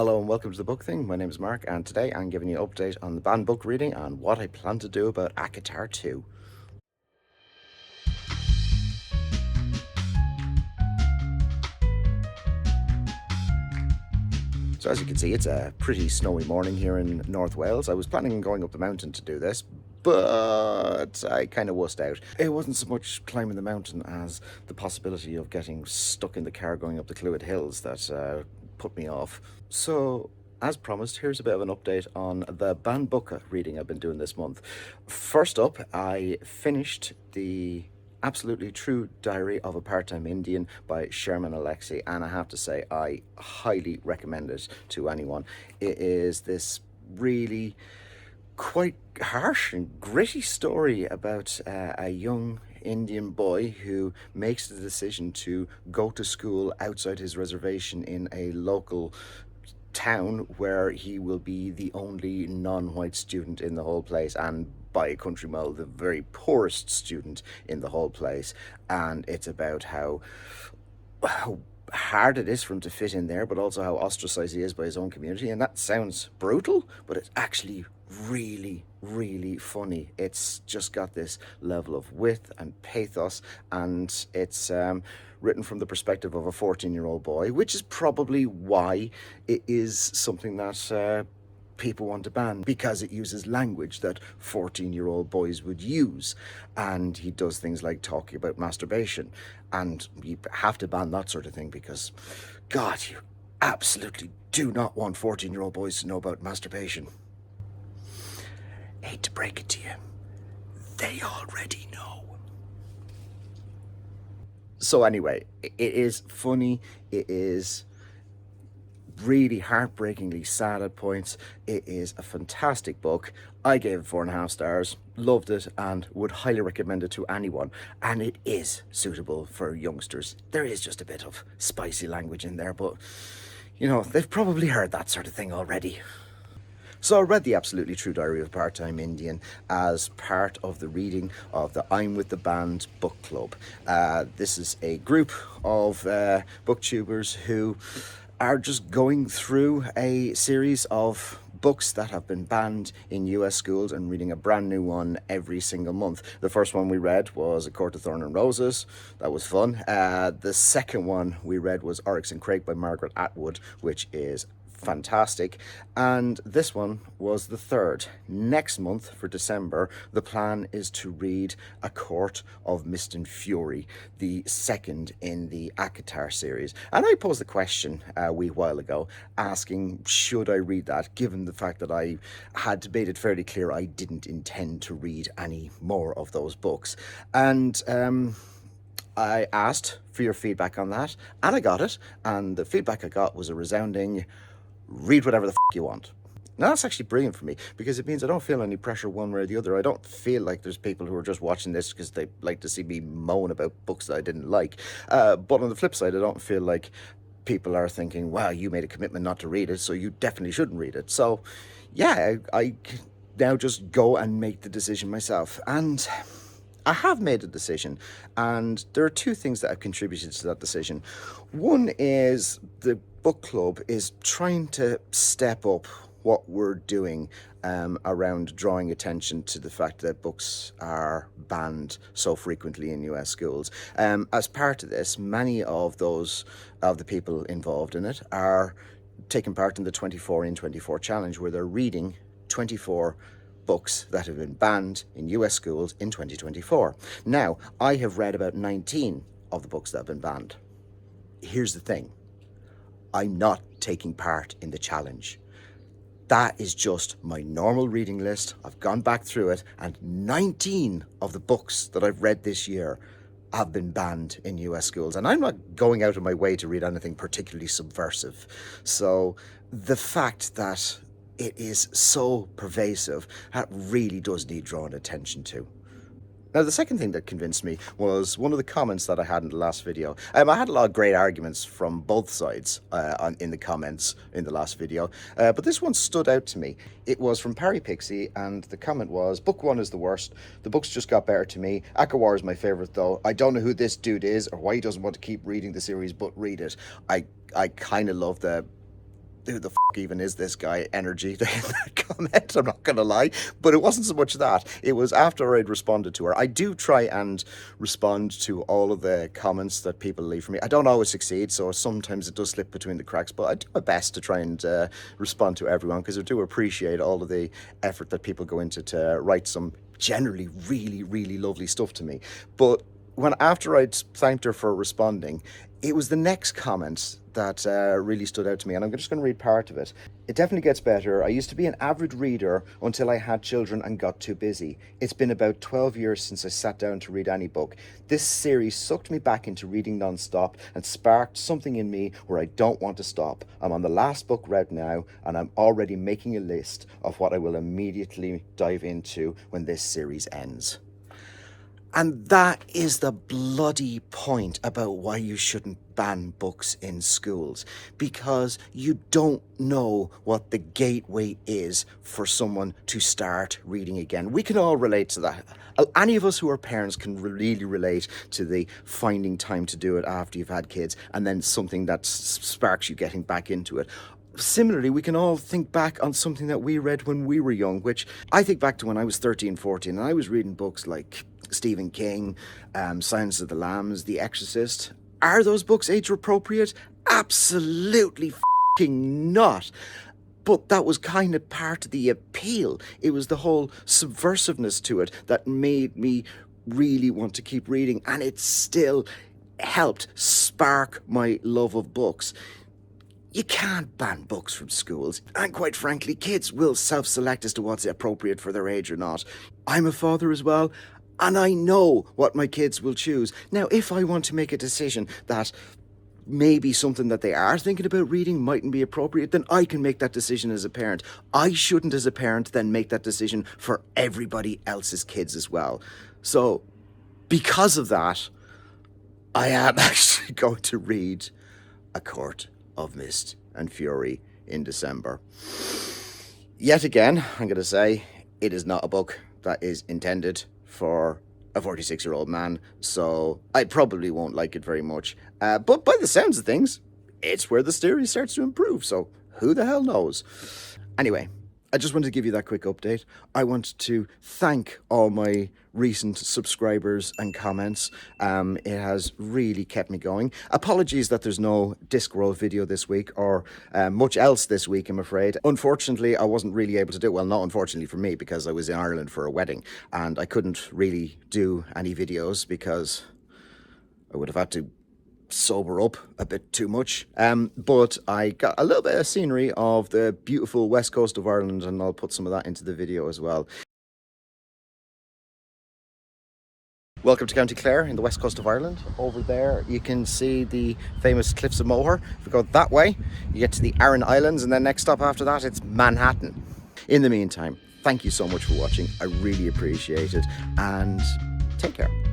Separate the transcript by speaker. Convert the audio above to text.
Speaker 1: Hello and welcome to The Book Thing. My name is Mark and today I'm giving you an update on the banned book reading and what I plan to do about ACOTAR 2. So as you can see, it's a pretty snowy morning here in North Wales. I was planning on going up the mountain to do this, but I kind of wussed out. It wasn't so much climbing the mountain as the possibility of getting stuck in the car going up the Clwyd Hills that put me off. So as promised, here's a bit of an update on the banned book reading I've been doing this month. First up, I finished the Absolutely True Diary of a Part-Time Indian by Sherman Alexei, and I have to say I highly recommend it to anyone. It is this really quite harsh and gritty story about a young Indian boy who makes the decision to go to school outside his reservation in a local town where he will be the only non-white student in the whole place, and by a country mile the very poorest student in the whole place. And it's about how hard it is for him to fit in there, but also how ostracized he is by his own community. And that sounds brutal, but it's actually really funny. It's just got this level of wit and pathos, and it's written from the perspective of a 14-year-old boy, which is probably why it is something that people want to ban, because it uses language that 14-year-old boys would use. And he does things like talking about masturbation, and you have to ban that sort of thing because, God, you absolutely do not want 14-year-old boys to know about masturbation. Hate to break it to you, they already know. So anyway, it is funny, it is really heartbreakingly sad at points. It is a fantastic book. I gave it 4.5 stars, loved it, and would highly recommend it to anyone. And it is suitable for youngsters. There is just a bit of spicy language in there, but you know, they've probably heard that sort of thing already. So I read the Absolutely True Diary of a Part-Time Indian as part of the reading of the I'm With the Band book club. This is a group of booktubers who are just going through a series of books that have been banned in US schools and reading a brand new one every single month. The first one we read was A Court of Thorns and Roses. That was fun. The second one we read was Oryx and Crake by Margaret Atwood, which is fantastic. And this one was the third. Next month, for December, the plan is to read A Court of Mist and Fury, the second in the ACOTAR series. And I posed a question a wee while ago asking, should I read that, given the fact that I had made it fairly clear I didn't intend to read any more of those books. And I asked for your feedback on that, and I got it. And the feedback I got was a resounding, read whatever the you want. Now that's actually brilliant for me, because it means I don't feel any pressure one way or the other. I don't feel like there's people who are just watching this because they like to see me moan about books that I didn't like. But on the flip side, I don't feel like people are thinking, wow, you made a commitment not to read it, so you definitely shouldn't read it. So yeah, I now just go and make the decision myself. And I have made a decision, and there are two things that have contributed to that decision. One is the book club is trying to step up what we're doing around drawing attention to the fact that books are banned so frequently in US schools. As part of this, many of the people involved in it are taking part in the 24 in 24 challenge, where they're reading 24 books that have been banned in US schools in 2024. Now, I have read about 19 of the books that have been banned. Here's the thing. I'm not taking part in the challenge. That is just my normal reading list. I've gone back through it, and 19 of the books that I've read this year have been banned in US schools. And I'm not going out of my way to read anything particularly subversive. So the fact that it is so pervasive, that really does need drawing attention to. Now, the second thing that convinced me was one of the comments that I had in the last video. I had a lot of great arguments from both sides in the comments in the last video, but this one stood out to me. It was from Parry Pixie, and the comment was, book one is the worst. The books just got better to me. Akawar is my favorite, though. I don't know who this dude is or why he doesn't want to keep reading the series, but read it. I kind of love the who the fuck even is this guy energy in that comment, I'm not gonna lie. But it wasn't so much that, it was after I'd responded to her. I do try and respond to all of the comments that people leave for me. I don't always succeed, so sometimes it does slip between the cracks, but I do my best to try and respond to everyone, because I do appreciate all of the effort that people go into to write some generally really, really lovely stuff to me. But after I'd thanked her for responding, it was the next comment that really stood out to me, and I'm just going to read part of it. It definitely gets better. I used to be an avid reader until I had children and got too busy. It's been about 12 years since I sat down to read any book. This series sucked me back into reading non-stop and sparked something in me where I don't want to stop. I'm on the last book read now, and I'm already making a list of what I will immediately dive into when this series ends. And that is the bloody point about why you shouldn't ban books in schools, because you don't know what the gateway is for someone to start reading again. We can all relate to that. Any of us who are parents can really relate to the finding time to do it after you've had kids, and then something that sparks you getting back into it. Similarly, we can all think back on something that we read when we were young, which I think back to when I was 13, 14, and I was reading books like Stephen King, Silence of the Lambs, The Exorcist. Are those books age appropriate? Absolutely fucking not. But that was kind of part of the appeal. It was the whole subversiveness to it that made me really want to keep reading, and it still helped spark my love of books. You can't ban books from schools, and quite frankly, kids will self-select as to what's appropriate for their age or not. I'm a father as well, and I know what my kids will choose. Now, if I want to make a decision that maybe something that they are thinking about reading mightn't be appropriate, then I can make that decision as a parent. I shouldn't, as a parent, then make that decision for everybody else's kids as well. So, because of that, I am actually going to read A Court of Mist and Fury in December. Yet again, I'm going to say, it is not a book that is intended for a 46-year-old man, so I probably won't like it very much. But by the sounds of things, it's where the series starts to improve, so who the hell knows? Anyway, I just wanted to give you that quick update. I want to thank all my recent subscribers and comments. It has really kept me going. Apologies that there's no Discworld video this week, or much else this week, I'm afraid. Unfortunately, I wasn't really able to do it. Well, not unfortunately for me, because I was in Ireland for a wedding, and I couldn't really do any videos because I would have had to sober up a bit too much, but I got a little bit of scenery of the beautiful west coast of Ireland, and I'll put some of that into the video as well. Welcome to County Clare in the west coast of Ireland. Over there you can see the famous Cliffs of Moher. If we go that way, you get to the Aran Islands, and then next stop after that it's Manhattan. In the meantime, thank you so much for watching. I really appreciate it, and take care.